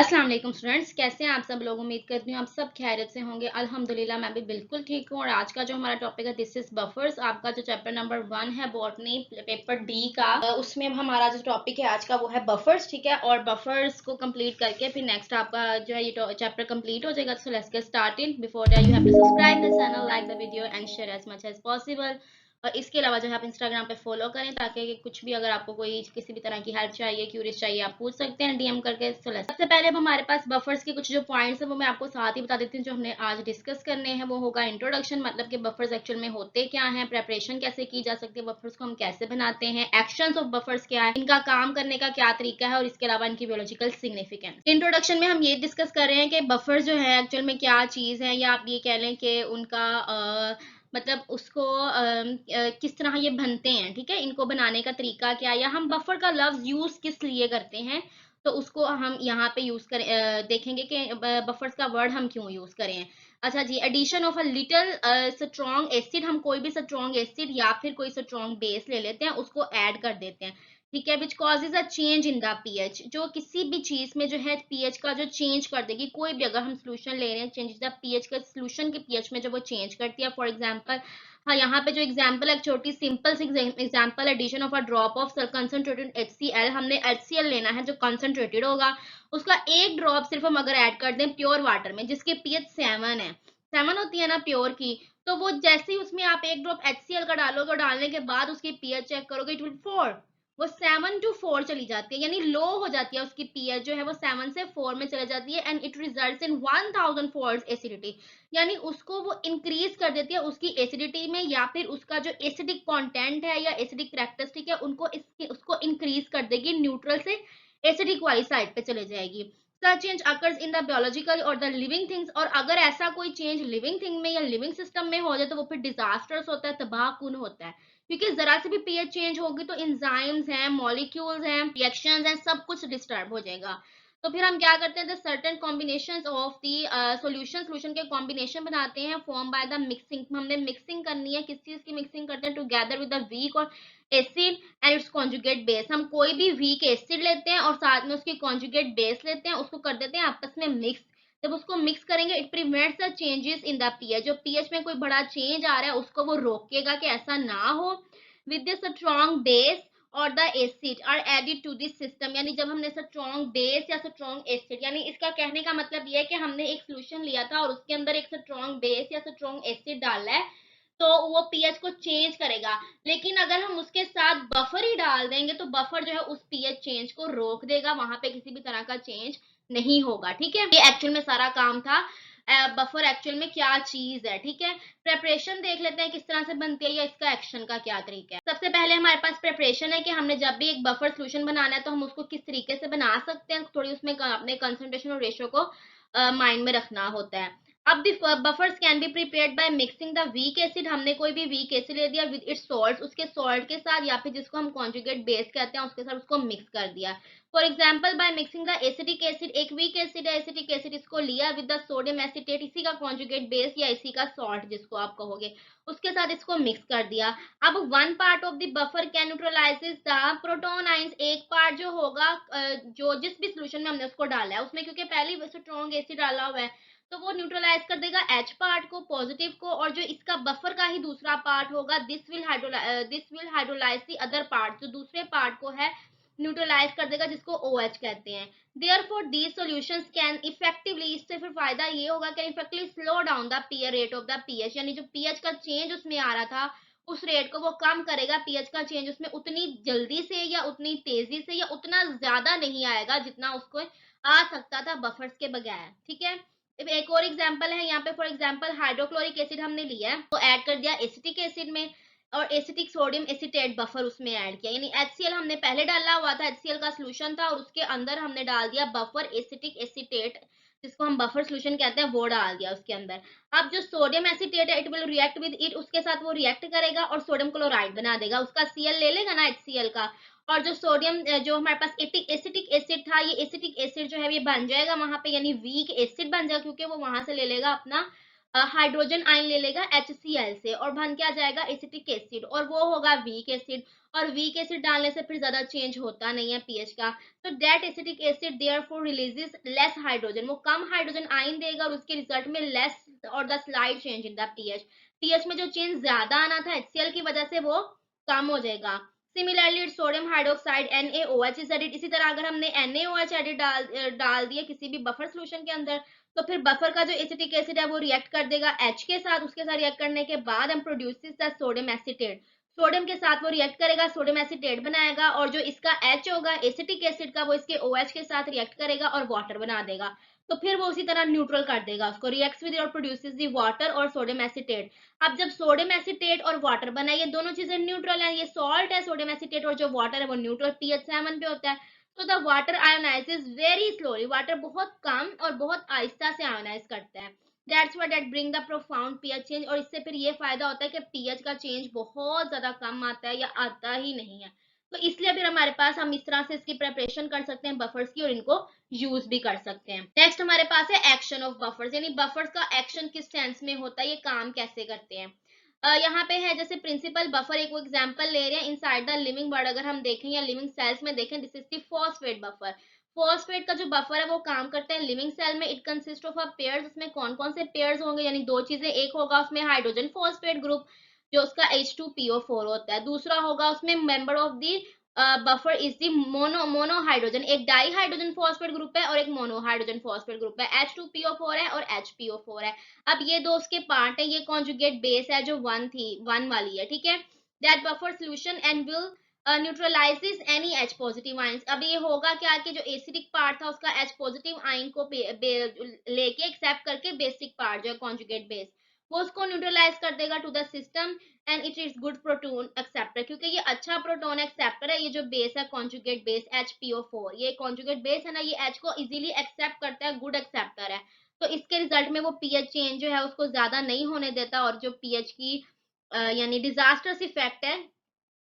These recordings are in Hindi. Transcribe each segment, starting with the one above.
अस्सलाम वालेकुम स्टूडेंट्स, कैसे हैं आप सब लोग। उम्मीद करती हूँ आप सब खैरियत से होंगे। अल्हम्दुलिल्लाह मैं भी बिल्कुल ठीक हूँ। और आज का जो हमारा टॉपिक है दिस इज बफर्स, आपका जो चैप्टर नंबर 1 है बॉटनी पेपर डी का, उसमें हमारा जो टॉपिक है आज का वो है बफर्स। ठीक है, और बफर्स को कंप्लीट करके फिर नेक्स्ट आपका जो है ये चैप्टर कंप्लीट हो जाएगा। So let's get started. Before that you have to subscribe the channel, like the video and share as much as possible. और इसके अलावा जो है आप इंस्टाग्राम पे फॉलो करें, ताकि कुछ भी अगर आपको कोई किसी भी तरह की हेल्प चाहिए, क्यूरीज चाहिए, आप पूछ सकते हैं डीएम करके। सबसे पहले अब हमारे पास बफर्स के कुछ जो पॉइंट्स हैं वो मैं आपको साथ ही बता देती हूँ। जो हमने आज डिस्कस करने हैं वो होगा इंट्रोडक्शन, मतलब कि बफर्स एक्चुअल में होते क्या हैं, प्रेपरेशन कैसे की जा सकती है, बफर्स को हम कैसे बनाते हैं, एक्शंस ऑफ बफर्स क्या है, इनका काम करने का क्या तरीका है, और इसके अलावा इनकी बायोलॉजिकल सिग्निफिकेंस। इंट्रोडक्शन में हम ये डिस्कस कर रहे हैं कि बफर जो है एक्चुअल में क्या चीज है, या आप ये कह लें कि उनका मतलब उसको किस तरह ये बनते हैं। ठीक है, इनको बनाने का तरीका क्या है, या हम बफर का लफ्ज यूज किस लिए करते हैं, तो उसको हम यहाँ पे यूज करें, देखेंगे कि बफर्स का वर्ड हम क्यों यूज करें। अच्छा जी, addition of a little strong acid, हम कोई भी स्ट्रॉन्ग एसिड या फिर कोई स्ट्रॉन्ग बेस ले लेते हैं, उसको ऐड कर देते हैं। ठीक है, which causes a change in the pH, जो किसी भी चीज में जो है पीएच का जो चेंज कर देगी। कोई भी अगर हम सोल्यूशन ले रहे हैं, चेंज द पीएच का, सोल्यूशन के पीएच में जो वो चेंज करती है। फॉर एग्जांपल, हाँ यहाँ पे जो एग्जांपल है, एक छोटी सिंपल सी example, addition of a drop of concentrated HCl, हमने HCl लेना है जो कंसंट्रेटेड होगा, उसका एक ड्रॉप सिर्फ हम अगर ऐड कर दें प्योर वाटर में, जिसके पीएच 7 है, 7 होती है ना प्योर की, तो वो जैसे ही उसमें आप एक ड्रॉप HCl का डालोगे और डालने के बाद उसकी पीएच चेक करोगे, इट विल 4, वो 7 to 4 चली जाती है, यानी लो हो जाती है उसकी पीएच जो है, वो 7 से 4 में चले जाती है। And it results in 1000 fold acidity, यानी उसको वो इंक्रीज कर देती है उसकी एसिडिटी में, या फिर उसका जो एसिडिक कंटेंट है या एसिडिक कैरेक्टरिस्टिक है उनको उसको इंक्रीज कर देगी, न्यूट्रल से एसिडिक वाली साइड पे चले जाएगी। Such change occurs in the biological और द लिविंग थिंग्स, और अगर ऐसा कोई चेंज लिविंग थिंग में या लिविंग सिस्टम में हो जाए तो वो फिर डिजास्टर्स होता है, तबाहकुन होता है। क्योंकि जरा से भी पीएच चेंज होगी तो इंजाइम्स हैं, मॉलिक्यूल्स हैं, रिएक्शंस हैं, सब कुछ डिस्टर्ब हो जाएगा। तो फिर हम क्या करते हैं, the certain combinations of the solution के कॉम्बिनेशन बनाते हैं, फॉर्म बाय द मिक्सिंग, हमने मिक्सिंग करनी है, किस चीज की मिक्सिंग करते हैं, टुगेदर विद द वीक और acid and it's conjugate base, हम कोई भी वीक एसिड लेते हैं और साथ में उसकी कॉन्जुगेट बेस लेते हैं, उसको कर देते हैं आपस में मिक्स। जब उसको मिक्स करेंगे, it prevents the changes in the pH, जो पीएच में कोई बड़ा चेंज आ रहा है उसको वो रोकेगा कि ऐसा ना हो। विद दिस स्ट्रॉन्ग बेस और the acid are added to this system, यानी जब हमने स्ट्रॉन्ग बेस या स्ट्रॉन्ग एसिड, यानी इसका कहने का मतलब ये है कि हमने एक सोल्यूशन लिया था और उसके अंदर एक स्ट्रॉन्ग बेस या स्ट्रॉन्ग एसिड डाला है, तो वो पीएच को चेंज करेगा। लेकिन अगर हम उसके साथ बफर ही डाल देंगे तो बफर जो है उस पीएच चेंज को रोक देगा, वहां पे किसी भी तरह का चेंज नहीं होगा। ठीक है, ये एक्चुअल में सारा काम था। बफर एक्चुअल में क्या चीज है। ठीक है, प्रेपरेशन देख लेते हैं किस तरह से बनती है या इसका एक्शन का क्या तरीका है। सबसे पहले हमारे पास प्रेपरेशन है कि हमने जब भी एक बफर सोल्यूशन बनाना है तो हम उसको किस तरीके से बना सकते हैं, थोड़ी उसमें अपने कंसंट्रेशन और रेशियो को माइंड में रखना होता है। अब the buffers can be prepared by mixing the weak acid, हमने कोई भी वीक एसिड ले दिया विद इट्स सॉल्ट, उसके सॉल्ट के साथ, या फिर जिसको हम कॉन्जुगेट बेस कहते हैं उसके साथ उसको मिक्स कर दिया। For example, by mixing the acidic acid, एक वीक एसिड है एसिडिक एसिड, इसको लिया विद द सोडियम एसिटेट, इसी का कॉन्जुगेट बेस या इसी का सॉल्ट जिसको आप कहोगे, उसके साथ इसको मिक्स कर दिया। अब 1 part of the buffer can neutralises the proton ions, एक पार्ट जो होगा जो जिस भी सोल्यूशन में हमने उसको डाला है उसमें, क्योंकि पहले स्ट्रॉन्ग एसिड डाला हुआ है, तो वो न्यूट्रलाइज कर देगा H पार्ट को, पॉजिटिव को, और जो इसका बफर का ही दूसरा पार्ट होगा, this will hydrolyse the other part, जो दूसरे पार्ट को है न्यूट्रलाइज कर देगा, जिसको OH कहते हैं। Therefore these solutions can effectively, इससे फिर फायदा ये होगा कि effectively slow down the pH rate of the pH, यानी जो पीएच का चेंज उसमें आ रहा था उस रेट को वो कम करेगा। पीएच का चेंज उसमें उतनी जल्दी से या उतनी तेजी से या उतना ज्यादा नहीं आएगा जितना उसको आ सकता था बफर्स के बगैर। ठीक है, एक और एग्जांपल है यहाँ पे, फॉर एग्जांपल हाइड्रोक्लोरिक एसिड हमने लिया है तो ऐड कर दिया एसिटिक एसिड में, और एसिटिक सोडियम एसिटेट बफर उसमें ऐड किया, यानी HCl हमने पहले डाला हुआ था, HCl का सोल्यूशन था, और उसके अंदर हमने डाल दिया बफर एसिटिक एसिटेट, जिसको हम बफर सोल्यूशन कहते हैं, वो डाल दिया उसके अंदर। अब जो सोडियम एसिटेट है, it will react with it, उसके साथ वो रिएक्ट करेगा और सोडियम क्लोराइड बना देगा, उसका Cl ले लेगा ना HCl का, और जो सोडियम जो हमारे पास एसिटिक एसिड था, ये एसिटिक एसिड जो है ये बन जाएगा वहां पे, यानी वीक एसिड बन जाएगा, क्योंकि वो वहां से ले लेगा अपना हाइड्रोजन आयन ले लेगा HCl से और बन के आ जाएगा एसिटिक एसिड, और वो होगा वीक एसिड। और वीक एसिड डालने से फिर ज्यादा चेंज होता नहीं है पीएच का। तो that acetic acid therefore releases less hydrogen, वो कम हाइड्रोजन आयन देगा और उसके रिजल्ट में लेस और the slide change in the pH. PH में जो चेंज ज्यादा आना था HCl की वजह से वो कम हो जाएगा। Similarly sodium hydroxide NaOH is added. इसी तरह अगर हमने NaOH एडिड डाल दिया किसी भी बफर सोल्यूशन के अंदर, तो फिर बफर का जो एसिटिक एसिड है वो रिएक्ट कर देगा H के साथ, उसके साथ रिएक्ट करने के बाद हम produces the sodium acetate. Sodium के साथ वो रिएक्ट करेगा, सोडियम एसिटेट बनाएगा, और जो इसका H होगा एसिटिक एसिड का वो इसके OH के साथ रिएक्ट करेगा और वाटर बना देगा। तो फिर वो उसी तरह न्यूट्रल कर देगा उसको, रिएक्ट्स विद और प्रोड्यूसेस द वाटर और सोडियम एसिटेट। अब जब सोडियम एसिटेट और वाटर बना, ये दोनों चीजें न्यूट्रल है, ये सॉल्ट है सोडियम एसिटेट, और जो वाटर है वो न्यूट्रल पीएच 7 पे होता है। तो the water ionises very slowly, water बहुत कम और बहुत आहिस्ता से आयोनाइज करता है। That's why that bring the profound pH change, और इससे फिर ये फायदा होता है कि पीएच का चेंज बहुत ज्यादा कम आता है या आता ही नहीं है। तो इसलिए फिर हमारे पास हम इस तरह से इसकी प्रिपरेशन कर सकते हैं बफर्स की, और इनको यूज भी कर सकते हैं। नेक्स्ट हमारे पास है एक्शन ऑफ बफर्स, यानी बफर्स का एक्शन किस सेंस में होता है, ये काम कैसे करते हैं। यहाँ पे है जैसे प्रिंसिपल बफर, एक एग्जांपल ले रहे हैं इनसाइड द लिविंग वर्ड, अगर हम देखें या लिविंग सेल्स में देखें, this is the phosphate buffer. Phosphate का जो बफर है वो काम करता है लिविंग सेल में। It consist of a pairs, उसमें कौन कौन से पेयर्स होंगे, यानी दो चीजें, एक होगा उसमें हाइड्रोजन फॉस्फेट ग्रुप जो उसका H2PO4 होता है, दूसरा होगा उसमें member of the buffer is the mono hydrogen, एक डाई हाइड्रोजन फॉस्फेट ग्रुप है और एक मोनो हाइड्रोजन फॉस्फेट ग्रुप है, H2PO4 है और HPO4 है। अब ये दो उसके पार्ट है, ये कॉन्जुगेट बेस है जो वन वाली है, ठीक है। That buffer solution and will neutralises any H positive ions. अब ये होगा क्या कि जो एसिडिक पार्ट था उसका H पॉजिटिव आयन को लेके एक्सेप्ट करके बेसिक पार्ट जो है कॉन्जुगेट बेस, वो उसको न्यूट्रलाइज कर देगा to the system, and it is good proton acceptor, क्योंकि ये अच्छा प्रोटोन एक्सेप्टर है। ये जो बेस है कॉन्जुगेट बेस HPO4, ये कॉन्जुगेट बेस है ना, ये H को इजीली एक्सेप्ट करता है, गुड एक्सेप्टर है। तो इसके रिजल्ट में वो पीएच चेंज जो है उसको ज्यादा नहीं होने देता, और जो पीएच की यानी डिजास्टर्स इफेक्ट है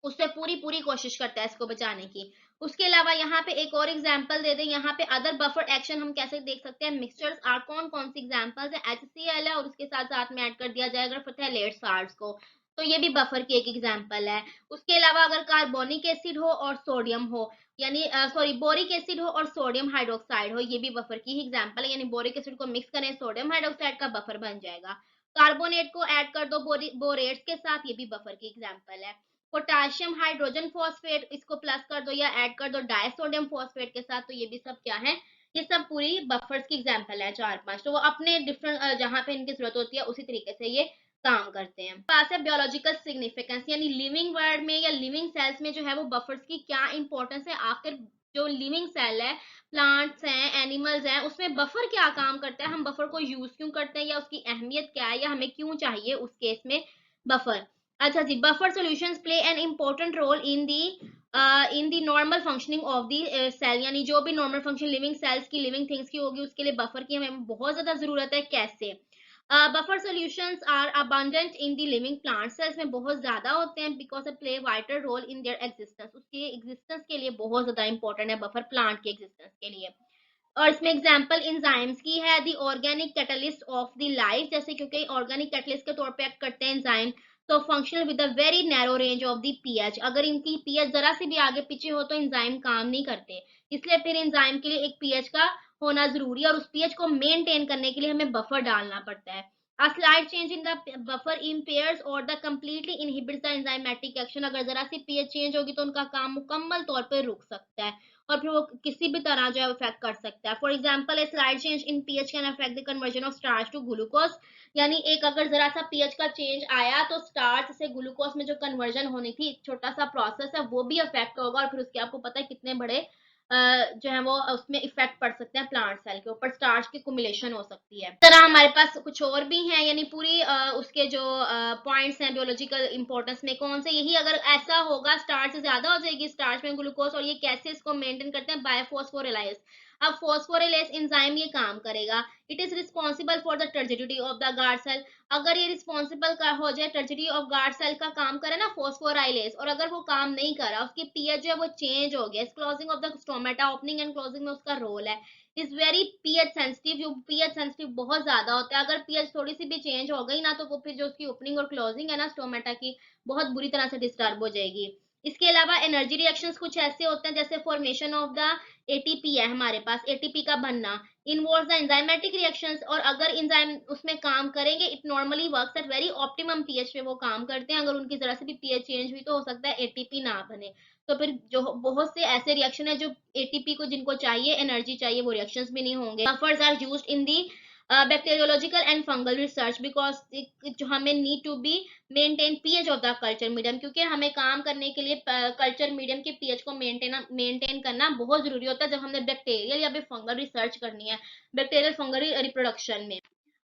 उससे पूरी पूरी कोशिश करता है इसको बचाने की। उसके अलावा यहाँ पे एक और एग्जांपल दे दें, यहाँ पे अदर बफर एक्शन हम कैसे देख सकते हैं। मिक्सचर्स आर कौन कौन सी एग्जांपल्स है, HCl है और उसके साथ साथ में ऐड कर दिया जाएगा फथैलेट साल्ट्स को, तो ये भी बफर की एक एग्जांपल है। उसके अलावा अगर कार्बोनिक एसिड हो और सोडियम हो, यानी सॉरी बोरिक एसिड हो और सोडियम हाइड्रोक्साइड हो, ये भी बफर की ही एग्जांपल है, यानी बोरिक एसिड को मिक्स करें सोडियम हाइड्रोक्साइड का बफर बन जाएगा। कार्बोनेट को ऐड कर दो बोरेट्स के साथ, ये भी बफर की एग्जांपल है। पोटाशियम हाइड्रोजन फॉस्फेट इसको प्लस कर दो या ऐड कर दो डायसोडियम फॉस्फेट के साथ, तो ये भी सब क्या है, ये सब पूरी बफर्स की एग्जांपल है चार पांच। तो वो अपने डिफरेंट जहां पे इनकी जरूरत होती है उसी तरीके से ये काम करते हैं। पास है बियोलॉजिकल सिग्निफिकेंस, यानी लिविंग वर्ल्ड में या लिविंग सेल्स में जो है वो बफर्स की क्या इंपॉर्टेंस है। आखिर जो लिविंग सेल है, प्लांट्स हैं, एनिमल्स हैं, उसमें बफर क्या काम करता है, हम बफर को यूज क्यों करते हैं, या उसकी अहमियत क्या है, या हमें क्यों चाहिए उस केस में बफर। अच्छा जी, buffer solutions play an important role in the normal functioning of the cell, यानी जो भी नॉर्मल फंक्शन लिविंग सेल्स की, लिविंग थिंग्स की होगी, उसके लिए बफर की हमें बहुत ज्यादा जरूरत है। कैसे? Buffer solutions are abundant in the living plant cells में बहुत ज्यादा होते हैं, because they play vital role in their existence, उसके एग्जिस्टेंस के लिए बहुत ज्यादा इंपॉर्टेंट है बफर प्लांट के एग्जिस्टेंस के लिए। और इसमें एग्जांपल एंजाइम्स की है, the organic catalyst of the life, जैसे क्योंकि ऑर्गेनिक कैटलिस्ट के तौर पे एक्ट करते हैं एंजाइम, तो functional with a very narrow range of the pH, अगर इनकी पीएच जरा सी भी आगे पीछे हो तो एंजाइम काम नहीं करते, इसलिए फिर एंजाइम के लिए एक पीएच का होना जरूरी है, और उस पीएच को मेंटेन करने के लिए हमें बफर डालना पड़ता है। A slight change in the buffer impairs or the completely inhibits the enzymatic action, अगर जरा सी पीएच चेंज होगी तो उनका काम मुकम्मल तौर पर रुक सकता है और फिर वो किसी भी तरह जो है इफेक्ट कर सकता है। For example a slight change in pH can affect the conversion of starch to glucose, यानी एक अगर जरा सा पीएच का चेंज आया तो स्टार्च से ग्लूकोज में जो कन्वर्जन होनी थी, एक छोटा सा प्रोसेस है, वो भी अफेक्ट होगा, और फिर उसके आपको पता है कितने बड़े जो है वो उसमें इफेक्ट पड़ सकते हैं प्लांट सेल के ऊपर, स्टार्च की कुमुलेशन हो सकती है। इस तरह हमारे पास कुछ और भी हैं, यानी पूरी उसके जो पॉइंट्स हैं बियोलॉजिकल इंपॉर्टेंस में कौन से, यही अगर ऐसा होगा स्टार्च ज्यादा हो जाएगी स्टार्च में ग्लूकोज, और ये कैसे इसको मेंटेन करते हैं, बायोफॉस्फोराइलेज। अब फॉस्फोराइलेज एंजाइम ये काम करेगा, it is responsible for the turgidity of the guard cell. अगर ये रिस्पॉन्सिबल का हो जाए, टर्जिडिटी ऑफ गार्ड सेल का काम करे ना फॉस्फोराइलेज, और अगर वो काम नहीं करा, उसकी पीएच जो है वो चेंज हो गया, closing of the stomata, opening and closing में उसका रोल है, इज वेरी पीएच सेंसिटिव। जो पीएच सेंसिटिव बहुत ज्यादा होता है, अगर पीएच थोड़ी सी भी चेंज हो गई ना, तो वो फिर जो उसकी ओपनिंग और क्लोजिंग है ना स्टोमेटा की, बहुत बुरी तरह से डिस्टर्ब हो जाएगी। इसके अलावा एनर्जी रिएक्शंस कुछ ऐसे होते हैं, जैसे फॉर्मेशन ऑफ द एटीपी है हमारे पास, एटीपी का बनना इन्वॉल्व द एंजाइमेटिक रिएक्शंस, और अगर एंजाइम उसमें काम करेंगे, it normally works at very optimum pH पे वो काम करते हैं। अगर उनकी जरा से भी पीएच चेंज हुई तो हो सकता है एटीपी ना बने। तो फिर जो बहुत से ऐसे रिएक्शन है जो एटीपी को जिनको चाहिए, एनर्जी चाहिए, वो रिएक्शंस भी नहीं होंगे। Buffers are used in the bacteriological and fungal research because जो हमें need to be maintain pH of the culture medium, क्योंकि हमें काम करने के लिए कल्चर मीडियम के पीएच को मेंटेन करना बहुत जरूरी होता है, जब हमने बैक्टीरियल या फिर फंगल रिसर्च करनी है, बैक्टीरियल फंगल रिप्रोडक्शन में।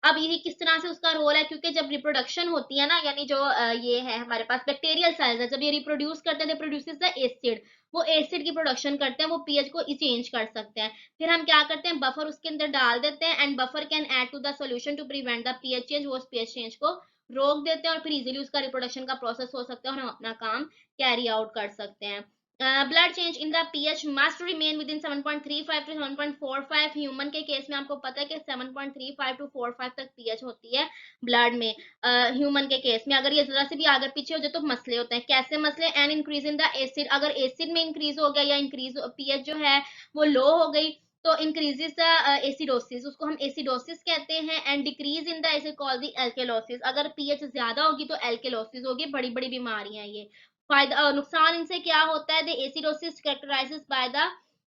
अब ये किस तरह से उसका रोल है, क्योंकि जब रिप्रोडक्शन होती है ना, यानी जो ये है हमारे पास बैक्टीरियल सेल्स है, जब ये रिप्रोड्यूस करते हैं, दे प्रोड्यूसेस द एसिड, वो एसिड की प्रोडक्शन करते हैं, वो पीएच को चेंज कर सकते हैं। फिर हम क्या करते हैं, बफर उसके अंदर डाल देते हैं, and buffer can add to the solution to prevent the pH change, वो पीएच चेंज को रोक देते हैं, और फिर इजीली उसका रिप्रोडक्शन का प्रोसेस हो सकता है, और हम अपना काम कैरी आउट कर सकते हैं। Blood change in the pH must remain within 7.35 to 7.45। Human के केस में आपको पता है कि 7.35 टू 45 तक पीएच होती है ब्लड में। ह्यूमन के केस में अगर ये जरा से भी आगे पीछे हो जाए तो मसले होते हैं। कैसे मसले? And increase in the acid, अगर एसिड में इंक्रीज हो गया या इंक्रीज पीएच जो है वो लो हो गई, तो इंक्रीजेस द एसिडोसिस, उसको हम एसिडोसिस कहते हैं। And decrease in the acid called the alkalosis, अगर पीएच ज्यादा होगी तो एल्केलोसिस होगी। बड़ी बड़ी बीमारियां ये। फायदा नुकसान इनसे क्या होता है? The acidosis कैरेक्टराइजेस by the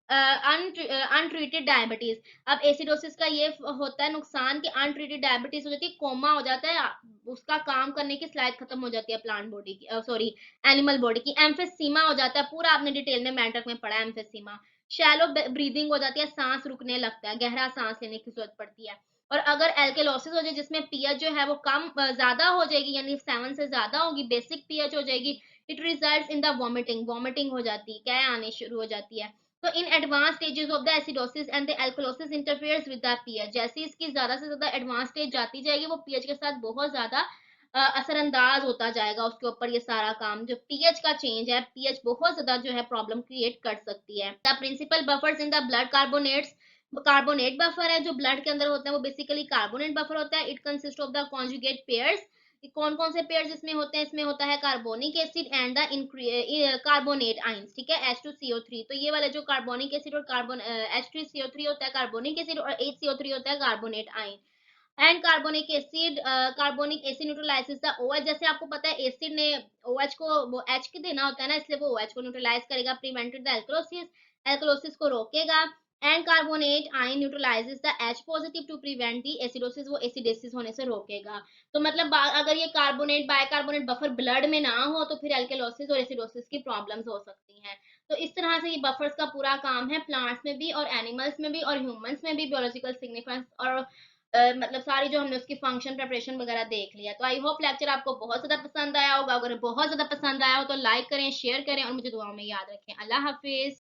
untreated diabetes. अब एसिडोसिस का ये होता है नुकसान कि अनट्रीटेड डायबिटीज हो जाती है, कोमा हो जाता है, उसका काम करने की स्लाइड खत्म हो जाती है प्लांट बॉडी की, सॉरी एनिमल बॉडी की। एम्फेसीमा हो जाता है, पूरा आपने डिटेल में मेंटल में पढ़ा है एम्फेसीमा। शैलो ब्रीदिंग हो जाती है, सांस रुकने लगता है, गहरा सांस लेने की जरूरत पड़ती है। और अगर एल्केलोसिस हो जाए, जिसमें पीएच जो है वो कम ज्यादा हो जाएगी, यानी 7 से ज्यादा होगी, बेसिक पीएच हो जाएगी, it results in the vomiting, vomiting हो जाती है, क्या आने शुरू हो जाती है। तो in advance stages of the acidosis and the alkalosis interferes with the pH, जैसे इसकी ज्यादा से ज्यादा एडवांस स्टेज जाती जाएगी, वो पीएच के साथ बहुत ज्यादा असरअंदाज होता जाएगा उसके ऊपर ये सारा काम। जो पीएच का चेंज है, पीएच बहुत ज्यादा जो है प्रॉब्लम क्रिएट कर सकती है। The principal buffers in the blood carbonates, carbonate buffer है जो ब्लड के अंदर होता है, वो बेसिकली कार्बोनेट बफर होता है। It consist of the conjugate pairs. कौन कौन से पेयर्स इसमें होते हैं? इसमें होता है carbonic acid and the carbonate ions, ठीक है, H2CO3। तो ये वाले जो कार्बोनिक एसिड और कार्बन H3CO3 होता है कार्बोनिक एसिड, और HCO3 होता है कार्बोनेट आइन। And carbonic acid neutralises the OH। जैसे आपको पता है एसिड ने OH को वो H के देना होता है ना, इसलिए वो OH को न्यूट्रलाइज करेगा, प्रिवेंटेड द एल्कलोसिस, एल्कलोसिस को रोकेगा। And carbonate ion neutralises the H positive to prevent the acidosis, वो एसिडेसिस होने से रोकेगा। तो मतलब अगर ये कार्बोनेट बाइकार्बोनेट बफर ब्लड में ना हो, तो फिर एल्कलोसिस और एसिडोसिस की प्रॉब्लम्स हो सकती हैं। तो इस तरह से ये बफर्स का पूरा काम है, प्लांट्स में भी और एनिमल्स में भी और ह्यूमंस में भी, बियोलॉजिकल सिग्निफिकेंस और मतलब सारी जो हमने उसकी फंक्शन प्रिपरेशन वगैरह देख लिया। तो आई होप लेक्चर आपको बहुत ज्यादा पसंद आया होगा। अगर बहुत ज्यादा पसंद आया हो तो लाइक करें, शेयर करें, और मुझे दुआओं में याद रखें। अल्लाह हाफिज।